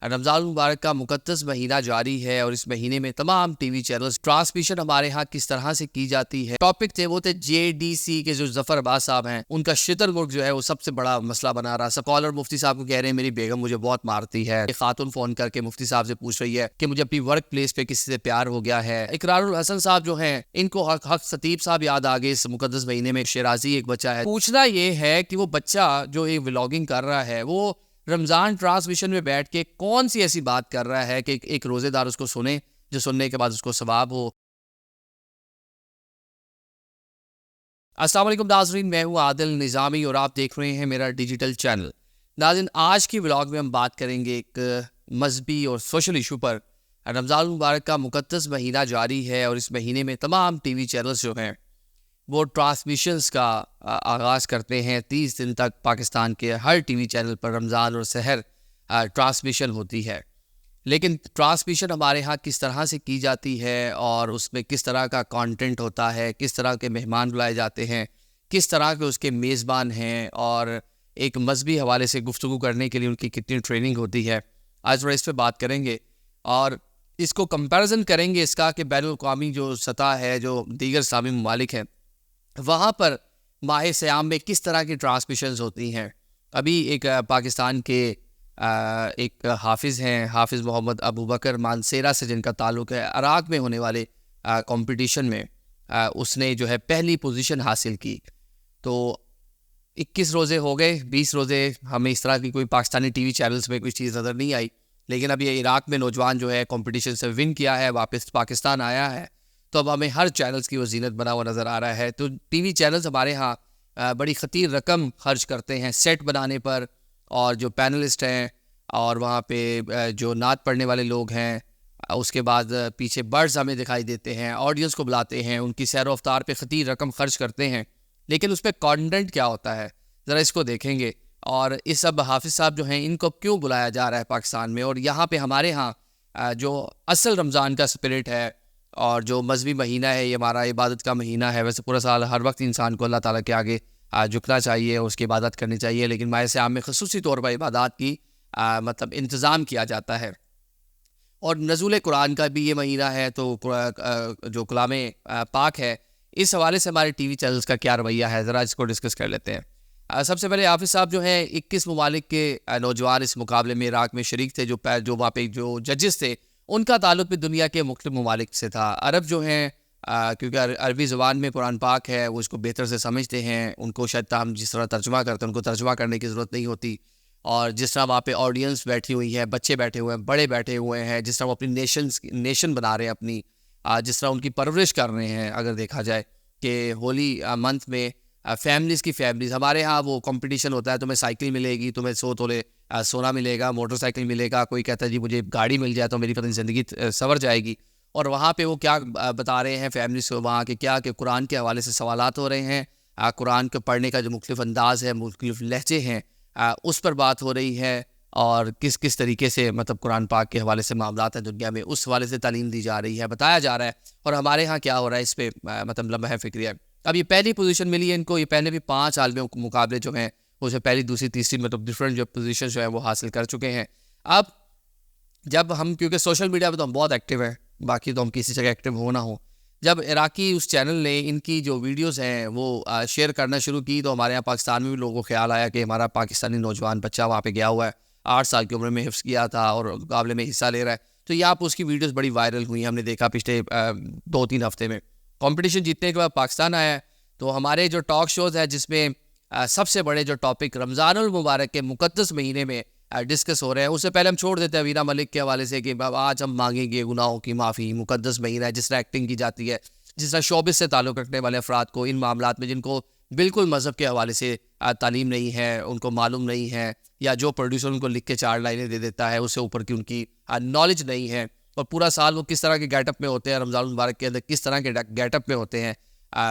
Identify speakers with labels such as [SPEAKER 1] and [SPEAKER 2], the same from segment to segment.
[SPEAKER 1] رمضان المبارک کا مقدس مہینہ جاری ہے اور اس مہینے میں تمام ٹی وی چینلز ٹرانسمیشن ہمارے ہاں کس طرح سے کی جاتی ہے. ٹاپک تھے وہ تھے JDC کے جو ظفر عباس صاحب ہیں، ان کا شتر مرغ جو ہے وہ سب سے بڑا مسئلہ بنا رہا. سکالر مفتی صاحب کو کہہ رہے ہیں میری بیگم مجھے بہت مارتی ہے. ایک خاتون فون کر کے مفتی صاحب سے پوچھ رہی ہے کہ مجھے اپنی ورک پلیس پہ کسی سے پیار ہو گیا ہے. اقرار الحسن صاحب جو ہیں ان کو حق خطیب صاحب یاد آ گئے اس مقدس مہینے میں. شیرازی ایک بچہ ہے. پوچھنا یہ ہے کہ وہ بچہ جو یہ ولاگنگ کر رہا ہے وہ رمضان ٹرانسمیشن میں بیٹھ کے کون سی ایسی بات کر رہا ہے کہ ایک روزے دار اس کو سنے جو سننے کے بعد اس کو ثواب ہو. السلام علیکم ناظرین، میں ہوں عادل نظامی اور آپ دیکھ رہے ہیں میرا ڈیجیٹل چینل. ناظرین، آج کی ولاگ میں ہم بات کریں گے ایک مذہبی اور سوشل ایشو پر. رمضان المبارک کا مقدس مہینہ جاری ہے اور اس مہینے میں تمام ٹی وی چینلز جو ہیں وہ ٹرانسمیشنز کا آغاز کرتے ہیں. 30 دن تک پاکستان کے ہر ٹی وی چینل پر رمضان اور سحر ٹرانسمیشن ہوتی ہے. لیکن ٹرانسمیشن ہمارے ہاں کس طرح سے کی جاتی ہے اور اس میں کس طرح کا کانٹینٹ ہوتا ہے، کس طرح کے مہمان بلائے جاتے ہیں، کس طرح کے اس کے میزبان ہیں اور ایک مذہبی حوالے سے گفتگو کرنے کے لیے ان کی کتنی ٹریننگ ہوتی ہے، آج تھوڑا اس پہ بات کریں گے. اور اس کو کمپیریزن کریں گے اس کا کہ بین الاقوامی جو سطح ہے، جو دیگر اسلامی ممالک ہیں، وہاں پر ماہ سیام میں کس طرح کی ٹرانسمیشنز ہوتی ہیں. ابھی ایک پاکستان کے ایک حافظ ہیں، حافظ محمد ابو بکر مانسیرا سے جن کا تعلق ہے، عراق میں ہونے والے کمپٹیشن میں اس نے جو ہے پہلی پوزیشن حاصل کی. تو 21 روزے ہو گئے، 20 روزے ہمیں اس طرح کی کوئی پاکستانی ٹی وی چینلز میں کوئی چیز نظر نہیں آئی. لیکن اب یہ عراق میں نوجوان جو ہے کمپٹیشن سے ون کیا ہے، واپس پاکستان آیا ہے، تو اب ہمیں ہر چینلز کی وہ زینت بنا ہوا نظر آ رہا ہے. تو ٹی وی چینلز ہمارے ہاں بڑی خطیر رقم خرچ کرتے ہیں سیٹ بنانے پر، اور جو پینلسٹ ہیں اور وہاں پہ جو نعت پڑھنے والے لوگ ہیں، اس کے بعد پیچھے برڈز ہمیں دکھائی دیتے ہیں، آڈینس کو بلاتے ہیں، ان کی سیر و افطار پہ خطیر رقم خرچ کرتے ہیں. لیکن اس پہ کانٹینٹ کیا ہوتا ہے ذرا اس کو دیکھیں گے. اور اس اب حافظ صاحب جو ہیں ان کو کیوں بلایا جا رہا ہے پاکستان میں، اور یہاں پہ ہمارے ہاں جو اصل رمضان کا اسپرٹ ہے اور جو مذہبی مہینہ ہے، یہ ہمارا عبادت کا مہینہ ہے. ویسے پورا سال ہر وقت انسان کو اللہ تعالیٰ کے آگے جھکنا چاہیے اور اس کی عبادت کرنی چاہیے، لیکن ماہ سیام میں خصوصی طور پر عبادات کی مطلب انتظام کیا جاتا ہے. اور نزول قرآن کا بھی یہ مہینہ ہے، تو جو کلام پاک ہے اس حوالے سے ہمارے ٹی وی چینلز کا کیا رویہ ہے، ذرا اس کو ڈسکس کر لیتے ہیں. سب سے پہلے حافظ صاحب جو ہیں 21 ممالک کے نوجوان اس مقابلے میں عراق میں شریک تھے. جو وہاں پہ جو ججز تھے ان کا تعلق بھی دنیا کے مختلف ممالک سے تھا. عرب جو ہیں کیونکہ عربی زبان میں قرآن پاک ہے وہ اس کو بہتر سے سمجھتے ہیں، ان کو شاید ہم جس طرح ترجمہ کرتے ہیں ان کو ترجمہ کرنے کی ضرورت نہیں ہوتی. اور جس طرح وہاں پہ آڈینس بیٹھی ہوئی ہے، بچے بیٹھے ہوئے ہیں، بڑے بیٹھے ہوئے ہیں، جس طرح وہ اپنی نیشن بنا رہے ہیں اپنی، جس طرح ان کی پرورش کر رہے ہیں. اگر دیکھا جائے کہ ہولی منتھ میں فیملیز ہمارے ہاں وہ کمپٹیشن ہوتا ہے، تمہیں سائیکل ملے گی، تمہیں 100 تولے سونا ملے گا، موٹر سائیکل ملے گا، کوئی کہتا ہے جی مجھے گاڑی مل جائے تو میری پتہ زندگی سنور جائے گی. اور وہاں پہ وہ کیا بتا رہے ہیں فیملیز کو وہاں کے کیا کہ قرآن کے حوالے سے سوالات ہو رہے ہیں، قرآن کو پڑھنے کا جو مختلف انداز ہے، مختلف لہجے ہیں، اس پر بات ہو رہی ہے، اور کس طریقے سے مطلب قرآن پاک کے حوالے سے معاملات ہیں دنیا میں، اس حوالے سے تعلیم دی جا رہی ہے، بتایا جا رہا ہے. اور ہمارے ہاں کیا ہو رہا ہے اس پہ مطلب لمحہ فکری ہے. اب یہ پہلی پوزیشن ملی ہے ان کو، یہ پہلے بھی 5 عالمی مقابلے جو ہیں اس میں پہلی دوسری تیسری مطلب ڈفرینٹ جو پوزیشن جو ہیں وہ حاصل کر چکے ہیں. اب جب ہم کیونکہ سوشل میڈیا پہ تو ہم بہت ایکٹیو ہیں، باقی تو ہم کسی جگہ ایکٹیو ہو نہ ہو، جب عراقی اس چینل نے ان کی جو ویڈیوز ہیں وہ شیئر کرنا شروع کی تو ہمارے یہاں پاکستان میں بھی لوگوں کو خیال آیا کہ ہمارا پاکستانی نوجوان بچہ وہاں پہ گیا ہوا ہے، 8 سال کی عمر میں حفظ کیا تھا اور مقابلے میں حصہ لے رہا ہے. تو یہ آپ اس کی ویڈیوز بڑی وائرل ہوئی، ہم نے دیکھا پچھلے 2-3 ہفتے میں. کمپٹیشن جیتنے کے بعد پاکستان آیا ہے تو ہمارے جو ٹاک شوز ہیں جس میں سب سے بڑے جو ٹاپک رمضان المبارک کے مقدس مہینے میں ڈسکس ہو رہے ہیں، اس سے پہلے ہم چھوڑ دیتے ہیں وینا ملک کے حوالے سے کہ آج ہم مانگیں گے گناہوں کی معافی، مقدس مہینہ ہے، جس طرح ایکٹنگ کی جاتی ہے، جس طرح شوبز سے تعلق رکھنے والے افراد کو ان معاملات میں جن کو بالکل مذہب کے حوالے سے تعلیم نہیں ہے، ان کو معلوم نہیں ہے، یا جو پروڈیوسر ان کو لکھ کے 4 لائنیں دے دیتا ہے اس سے اوپر کی ان کی نالج نہیں ہے، اور پورا سال وہ کس طرح کے گیٹ اپ میں ہوتے ہیں، رمضان المبارک کے اندر کس طرح کے گیٹ اپ میں ہوتے ہیں.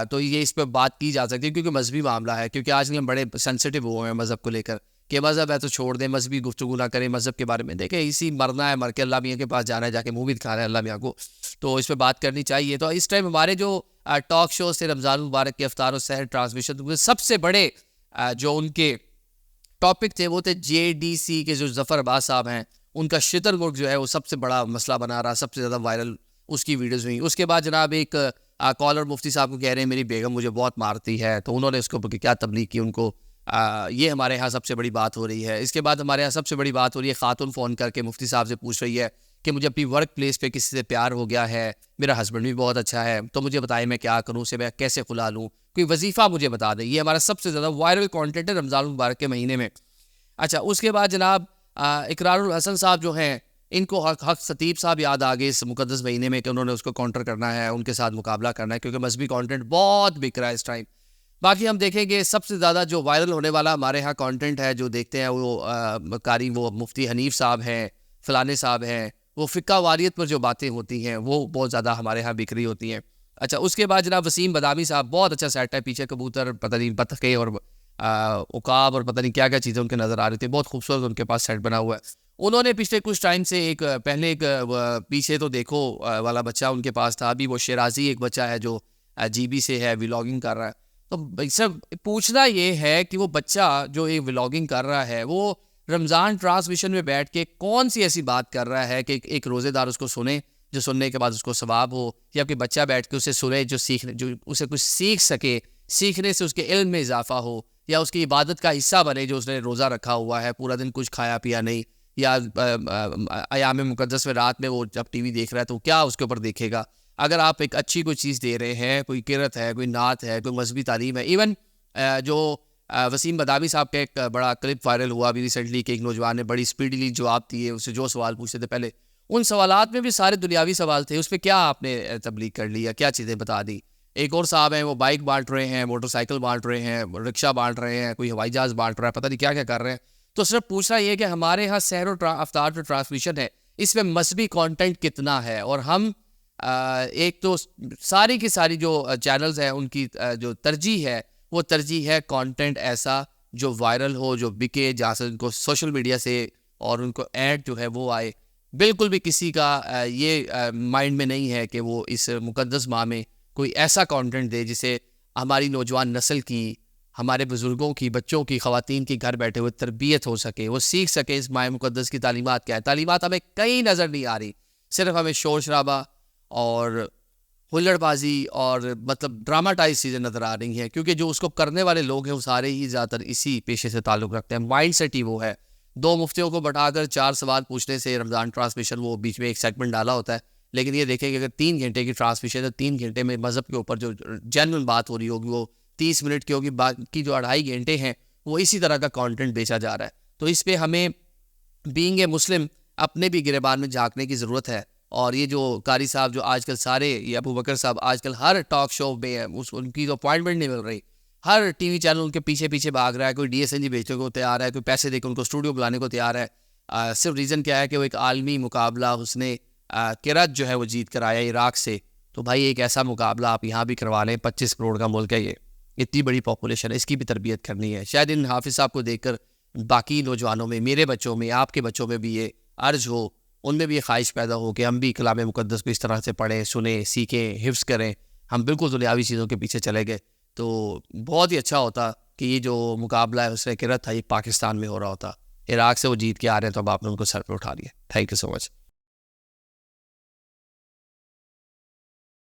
[SPEAKER 1] تو یہ اس پہ بات کی جا سکتی ہے کیونکہ مذہبی معاملہ ہے، کیونکہ آج کل ہم بڑے سینسٹیو ہوئے ہیں مذہب کو لے کر کہ مذہب ہے تو چھوڑ دیں، مذہبی گفتگو نہ کریں مذہب کے بارے میں. دیکھیں اسی مرنا ہے، مر کے اللہ میاں کے پاس جانا ہے، جا کے منہ بھی دکھانا ہے اللہ میاں کو، تو اس پہ بات کرنی چاہیے. تو اس ٹائم ہمارے جو ٹاک شوز تھے رمضان المبارک کے افطار و سحر ٹرانسمیشن، سب سے بڑے جو ان کے ٹاپک تھے وہ تھے JDC کے جو ظفر عباس صاحب ہیں ان کا شتر گرگ جو ہے وہ سب سے بڑا مسئلہ بنا رہا, سب سے زیادہ وائرل اس کی ویڈیوز ہوئی. اس کے بعد جناب ایک کالر مفتی صاحب کو کہہ رہے ہیں میری بیگم مجھے بہت مارتی ہے, تو انہوں نے اس کو کیا تبلیغ کی ان کو, یہ ہمارے یہاں سب سے بڑی بات ہو رہی ہے. اس کے بعد ہمارے یہاں سب سے بڑی بات ہو رہی ہے, خاتون فون کر کے مفتی صاحب سے پوچھ رہی ہے کہ مجھے اپنی ورک پلیس پہ کسی سے پیار ہو گیا ہے, میرا ہسبینڈ بھی بہت اچھا ہے, تو مجھے بتائیں میں کیا کروں, اسے میں کیسے کھلا لوں, کوئی وظیفہ مجھے بتا دیں. یہ ہمارا سب سے زیادہ وائرل کانٹینٹ ہے رمضان المبارک کے مہینے میں. اچھا اس کے بعد جناب اقرار الحسن صاحب جو ہیں, ان کو حق خطیب صاحب یاد آ گئے اس مقدس مہینے میں کہ انہوں نے اس کو کاؤنٹر کرنا ہے, ان کے ساتھ مقابلہ کرنا ہے, کیونکہ مذہبی کانٹینٹ بہت بک رہا ہے اس ٹائم. باقی ہم دیکھیں گے سب سے زیادہ جو وائرل ہونے والا ہمارے ہاں کانٹینٹ ہے جو دیکھتے ہیں وہ قاری وہ مفتی حنیف صاحب ہیں, فلانے صاحب ہیں, وہ فقہ واریت پر جو باتیں ہوتی ہیں وہ بہت زیادہ ہمارے ہاں بک رہی ہوتی ہیں. اچھا اس کے بعد جناب وسیم بادامی صاحب, بہت اچھا سیٹ ہے, پیچھے کبوتر پتہ نہیں بطخیں اور عقاب اور پتہ نہیں کیا کیا چیزیں ان کے نظر آ رہی تھیں, بہت خوبصورت ان کے پاس سیٹ بنا ہوا ہے. انہوں نے پچھلے کچھ ٹائم سے ایک پہلے ایک پیچھے تو دیکھو والا بچہ ان کے پاس تھا, ابھی وہ شیرازی ایک بچہ ہے جو جی بی سے ہے, ولاگنگ کر رہا ہے. تو سب پوچھنا یہ ہے کہ وہ بچہ جو یہ ولاگنگ کر رہا ہے وہ رمضان ٹرانسمیشن میں بیٹھ کے کون سی ایسی بات کر رہا ہے کہ ایک روزے دار اس کو سنے, جو سننے کے بعد اس کو ثواب ہو, یا کہ بچہ بیٹھ کے اسے سنے جو سیکھنے, جو اسے کچھ سیکھ سکے, سیکھنے سے اس کے علم میں اضافہ ہو, یا اس کی عبادت کا حصہ بنے جو اس نے روزہ رکھا ہوا ہے, پورا دن کچھ کھایا پیا نہیں, یا ایام مقدس میں رات میں وہ جب ٹی وی دیکھ رہا ہے تو کیا اس کے اوپر دیکھے گا. اگر آپ ایک اچھی کوئی چیز دے رہے ہیں, کوئی قرت ہے, کوئی نعت ہے, کوئی مذہبی تعلیم ہے, ایون جو وسیم بادامی صاحب کا ایک بڑا کلپ وائرل ہوا ابھی ریسنٹلی کہ ایک نوجوان نے بڑی اسپیڈلی جواب دیے, اسے جو سوال پوچھتے تھے پہلے ان سوالات میں بھی سارے دنیاوی سوال تھے, اس پہ کیا آپ نے تبلیغ کر لی یا کیا چیزیں بتا دی. ایک اور صاحب ہیں وہ بائک بانٹ رہے ہیں, موٹر سائیکل بانٹ رہے ہیں, رکشہ بانٹ رہے ہیں, کوئی ہوائی جہاز بانٹ رہا ہے, پتہ نہیں کیا کیا کر رہے ہیں. تو صرف پوچھنا یہ کہ ہمارے یہاں سحر و افطار جو ٹرانسمیشن ہے اس میں مذہبی کانٹینٹ کتنا ہے, اور ہم ایک تو ساری کی ساری جو چینلز ہیں ان کی جو ترجیح ہے وہ ترجیح ہے کانٹینٹ ایسا جو وائرل ہو, جو بکے, جہاں سے ان کو سوشل میڈیا سے اور ان کو ایڈ جو ہے وہ آئے. بالکل بھی کسی کا یہ مائنڈ میں نہیں ہے کہ وہ اس مقدس ماہ میں کوئی ایسا کانٹینٹ دے جسے ہماری نوجوان نسل کی, ہمارے بزرگوں کی, بچوں کی, خواتین کی گھر بیٹھے ہوئے تربیت ہو سکے, وہ سیکھ سکے اس ماہ مقدس کی تعلیمات کیا ہے. تعلیمات ہمیں کہیں نظر نہیں آ رہی, صرف ہمیں شور شرابہ اور ہلڑ بازی اور مطلب ڈراماٹائز چیزیں نظر آ رہی ہیں, کیونکہ جو اس کو کرنے والے لوگ ہیں وہ سارے ہی زیادہ تر اسی پیشے سے تعلق رکھتے ہیں. مائنڈ سیٹ ہی وہ ہے. 2 مفتیوں کو بٹھا کر 4 سوال پوچھنے سے رمضان ٹرانسمیشن وہ بیچ میں ایک سیگمنٹ ڈالا ہوتا ہے, لیکن یہ دیکھیں کہ اگر 3 گھنٹے کی ٹرانسمیشن ہے, 3 گھنٹے میں مذہب کے اوپر جو جینوئن بات ہو رہی ہوگی وہ 30 منٹ کی ہوگی, باقی جو 2.5 گھنٹے ہیں وہ اسی طرح کا کانٹینٹ بیچا جا رہا ہے. تو اس پہ ہمیں بینگ اے مسلم اپنے بھی گریبان میں جھانکنے کی ضرورت ہے. اور یہ جو قاری صاحب جو آج کل سارے, یہ ابو بکر صاحب آج کل ہر ٹاک شو میں ان کی تو اپوائنٹمنٹ نہیں مل رہی, ہر ٹی وی چینل ان کے پیچھے پیچھے بھاگ رہا ہے, کوئی ڈی ایس این جی بیچنے کو تیار ہے, کوئی پیسے دے کے ان کو اسٹوڈیو بلانے کو تیار ہے. صرف ریزن کیا ہے کہ وہ ایک عالمی مقابلہ اس نے کرت جو ہے وہ جیت کر آیا عراق سے. تو بھائی ایک ایسا مقابلہ آپ یہاں بھی کروا لیں, 25 کروڑ کا ملک ہے یہ, اتنی بڑی پاپولیشن ہے, اس کی بھی تربیت کرنی ہے. شاید ان حافظ صاحب کو دیکھ کر باقی نوجوانوں میں, میرے بچوں میں, آپ کے بچوں میں بھی یہ عرض ہو, ان میں بھی یہ خواہش پیدا ہو کہ ہم بھی کلام مقدس کو اس طرح سے پڑھیں, سنیں, سیکھیں, حفظ کریں. ہم بالکل دنیاوی چیزوں کے پیچھے چلے گئے تو بہت ہی اچھا ہوتا کہ یہ جو مقابلہ ہے اس نے کرت تھا یہ پاکستان میں ہو رہا ہوتا. عراق سے وہ جیت کے آ رہے ہیں تو اب آپ نے ان کو سر پہ اٹھا لیا. Thank you so much.